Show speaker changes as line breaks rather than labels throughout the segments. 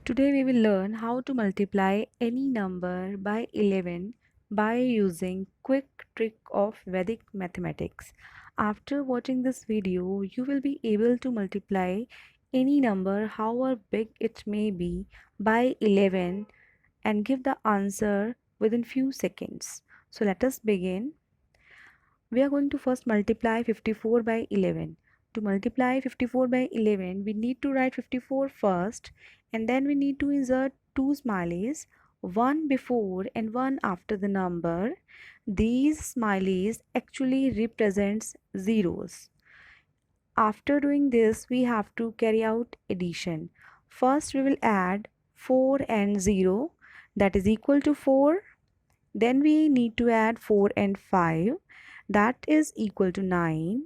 Today we will learn how to multiply any number by 11 by using quick trick of Vedic mathematics. After watching this video, you will be able to multiply any number however big it may be by 11 and give the answer within few seconds. So let us begin. We are going to first multiply 54 by 11. To multiply 54 by 11, we need to write 54 first and then we need to insert two smileys, one before and one after the number. These smileys actually represents zeros. After doing this, we have to carry out addition. First, we will add 4 and 0, that is equal to 4. Then we need to add 4 and 5, that is equal to 9.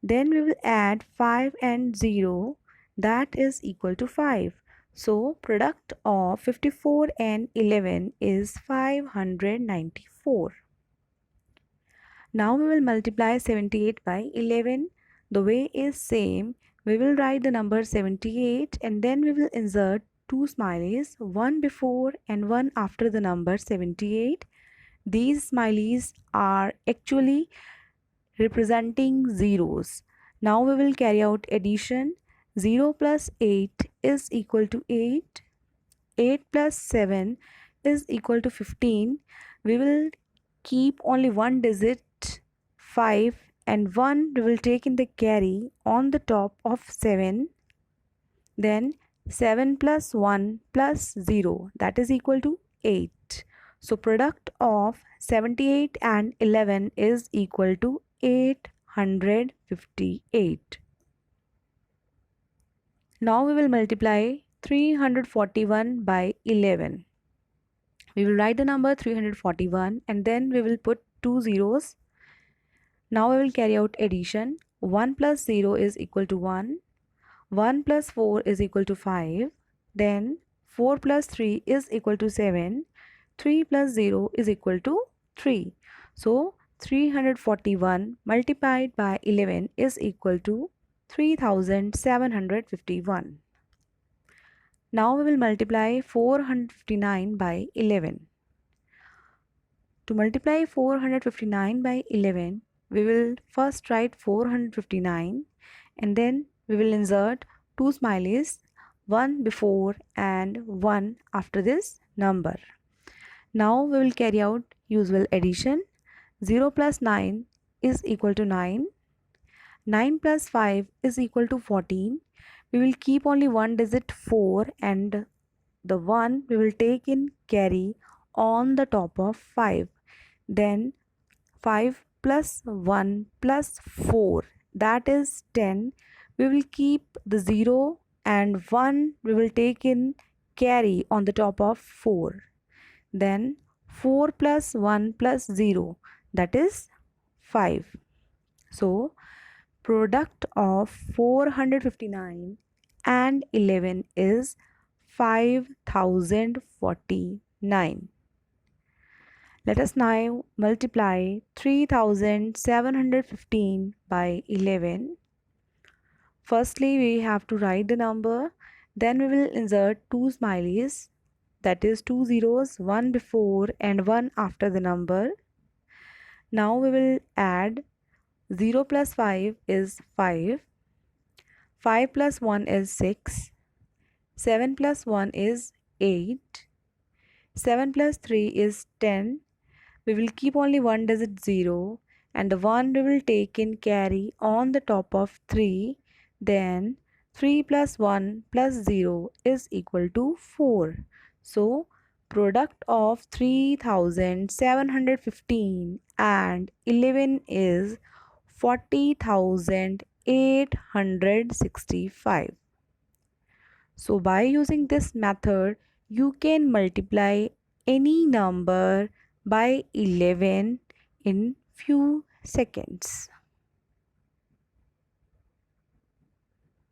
Then we will add 5 and 0, that is equal to 5. So product of 54 and 11 is 594. Now we will multiply 78 by 11. The way is same. We will write the number 78 and then we will insert two smileys, one before and one after the number 78. These smileys are actually representing zeros. Now we will carry out addition. 0 plus 8 is equal to 8. 8 plus 7 is equal to 15. We will keep only one digit 5 and 1 we will take in the carry on the top of 7. Then 7 plus 1 plus 0, that is equal to 8. So product of 78 and 11 is equal to 858. Now we will multiply 341 by 11. We will write the number 341 and then we will put two zeros. Now we will carry out addition. 1 plus 0 is equal to 1. 1 plus 4 is equal to 5. Then 4 plus 3 is equal to 7. 3 plus 0 is equal to 3. So 341 multiplied by 11 is equal to 3751. Now we will multiply 459 by 11. To multiply 459 by 11, we will first write 459 and then we will insert two smileys, one before and one after this number. Now we will carry out usual addition. 0 plus 9 is equal to 9. 9 plus 5 is equal to 14. We will keep only one digit 4 and the 1 we will take in carry on the top of 5. Then 5 plus 1 plus 4, that is 10. We will keep the 0 and 1 we will take in carry on the top of 4. Then 4 plus 1 plus 0, that is 5. So product of 459 and 11 is 5049. Let us now multiply 3715 by 11. Firstly, we have to write the number. Then we will insert two smileys, that is two zeros, one before and one after the number. Now we will add 0 plus 5 is 5. 5 plus 1 is 6. 7 plus 1 is 8. 7 plus 3 is 10. We will keep only one digit 0 and the 1 we will take in carry on the top of 3. Then 3 plus 1 plus 0 is equal to 4. So product of 3715 and 11 is 40,865. So by using this method, you can multiply any number by 11 in few seconds.